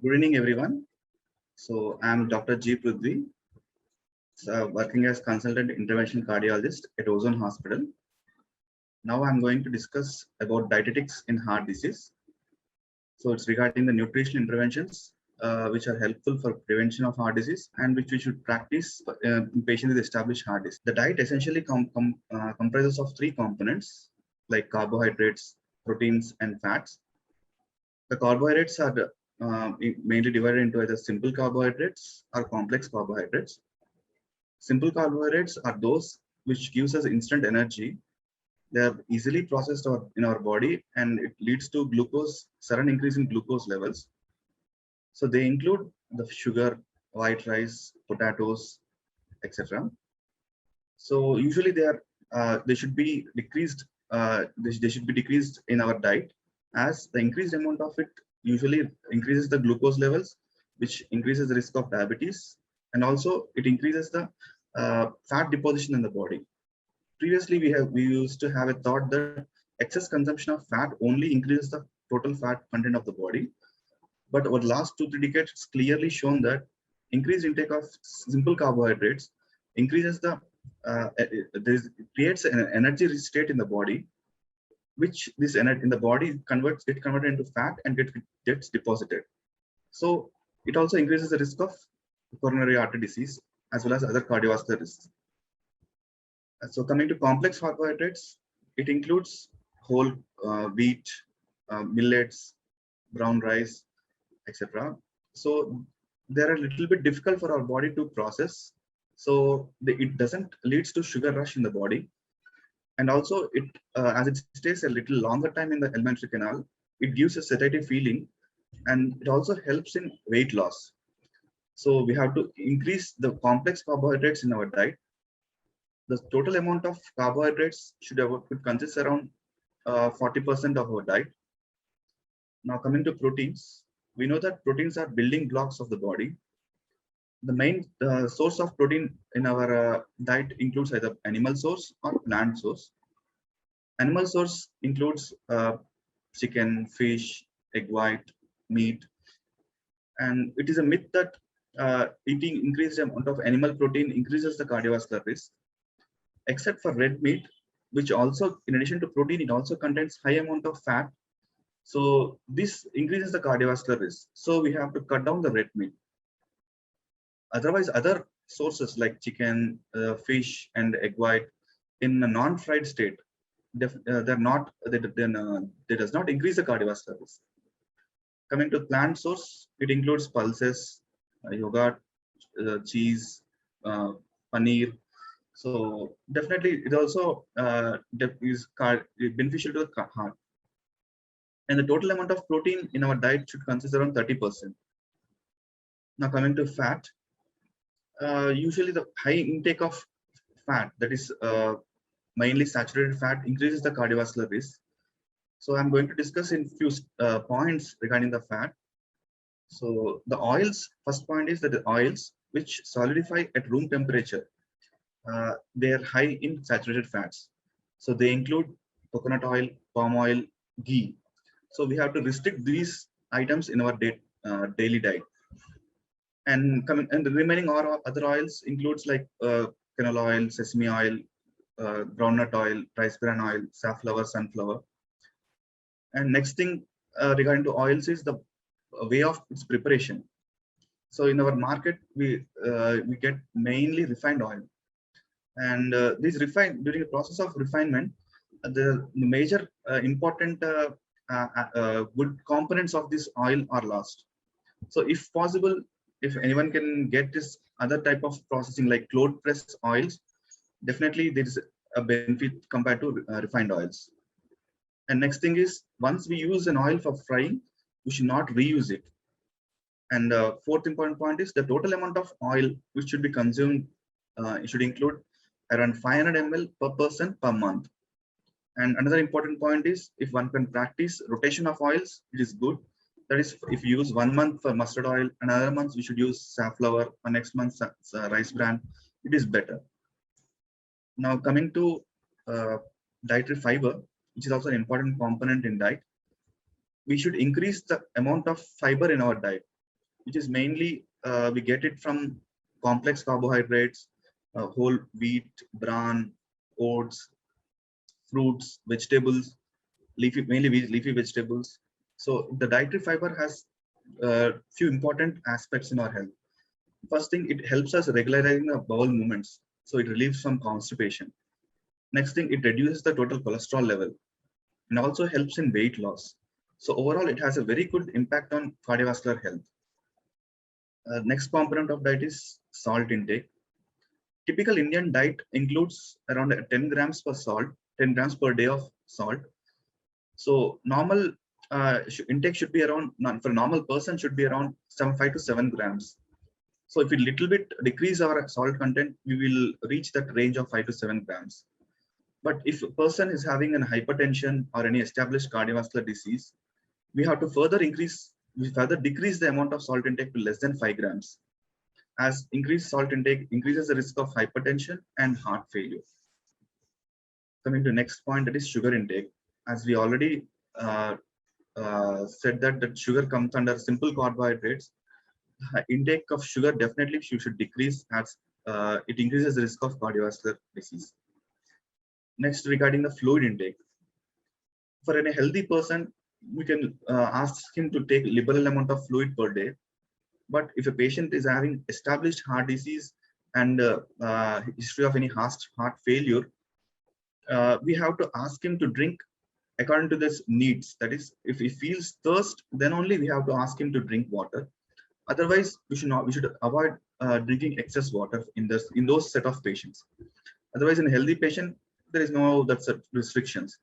Good evening, everyone. So I'm Dr. G. Prithvi, working as consultant intervention cardiologist at Ozone Hospital. Now I'm going to discuss about dietetics in heart disease. So it's regarding the nutritional interventions which are helpful for prevention of heart disease and which we should practice in patients with established heart disease. The diet essentially comprises of three components like carbohydrates, proteins, and fats. The carbohydrates are mainly divided into either simple carbohydrates or complex carbohydrates. Simple carbohydrates are those which gives us instant energy. They are easily processed in our body and it leads to sudden increase in glucose levels. So they include the sugar, white rice, potatoes, etc. So usually they should be decreased. They should be decreased in our diet, as the increased amount of it usually increases the glucose levels, which increases the risk of diabetes, and also it increases the fat deposition in the body. Previously, we used to have a thought that excess consumption of fat only increases the total fat content of the body, but over the last 2-3 decades, it's clearly shown that increased intake of simple carbohydrates increases creates an energy rich state in the body, which this energy in the body gets converted into fat and gets deposited. So it also increases the risk of coronary artery disease as well as other cardiovascular risks. So coming to complex carbohydrates, it includes whole wheat, millets, brown rice, etc. So they're a little bit difficult for our body to process. So it doesn't leads to sugar rush in the body, and also it as it stays a little longer time in the alimentary canal, it gives a satiety feeling, and it also helps in weight loss. So we have to increase the complex carbohydrates in our diet. The total amount of carbohydrates should consist around 40% of our diet. Now coming to proteins, we know that proteins are building blocks of the body. The main source of protein in our diet includes either animal source or plant source. Animal source includes chicken, fish, egg white, meat, and it is a myth that eating increased amount of animal protein increases the cardiovascular risk, except for red meat, which also, in addition to protein, it also contains high amount of fat. So this increases the cardiovascular risk. So we have to cut down the red meat. Otherwise, other sources like chicken, fish, and egg white in a non-fried state, they does not increase the cardiovascular risk. Coming to plant source, it includes pulses, yogurt, cheese, paneer. So definitely, it also is beneficial to the heart. And the total amount of protein in our diet should consist around 30%. Now coming to fat, usually the high intake of fat, that is mainly saturated fat, increases the cardiovascular risk. So I'm going to discuss in few points regarding the fat. So the oils, first point is that the oils which solidify at room temperature, they are high in saturated fats. So they include coconut oil, palm oil, ghee. So we have to restrict these items in our daily diet. And the remaining other oils includes like canola oil, sesame oil, groundnut oil, rice bran oil, safflower, sunflower. And next thing regarding to oils is the way of its preparation. So in our market, we get mainly refined oil, and during the process of refinement, the major important good components of this oil are lost. So if possible, if anyone can get this other type of processing like cold press oils, definitely there is a benefit compared to refined oils. And next thing is, once we use an oil for frying, we should not reuse it. And fourth important point is the total amount of oil which should be consumed. It should include around 500 ml per person per month. And another important point is, if one can practice rotation of oils, it is good. That is, if you use 1 month for mustard oil, another month you should use safflower, or next month rice bran, it is better. Now coming to dietary fiber, which is also an important component in diet, we should increase the amount of fiber in our diet. which is mainly we get it from complex carbohydrates, whole wheat, bran, oats, fruits, vegetables, mainly leafy vegetables. So the dietary fiber has few important aspects in our health. First thing, it helps us regularizing the bowel movements, so it relieves from constipation. Next thing, it reduces the total cholesterol level and also helps in weight loss. So overall, it has a very good impact on cardiovascular health. Next component of diet is salt intake. Typical Indian diet includes around 10 grams per salt, 10 grams per day of salt. So normal intake should be around, for a normal person should be around 5 to 7 grams. So if we little bit decrease our salt content, we will reach that range of 5 to 7 grams. But if a person is having an hypertension or any established cardiovascular disease, we have to further decrease the amount of salt intake to less than 5 grams. As increased salt intake increases the risk of hypertension and heart failure. Coming to next point, that is sugar intake. As we already said that sugar comes under simple carbohydrates, intake of sugar definitely you should decrease as it increases the risk of cardiovascular disease. Next, regarding the fluid intake. For a healthy person, we can ask him to take liberal amount of fluid per day. But if a patient is having established heart disease and history of any heart failure, we have to ask him to drink according to this needs. That is, if he feels thirst, then only we have to ask him to drink water. Otherwise, we should avoid drinking excess water in those set of patients. Otherwise, in a healthy patient, there is no restrictions.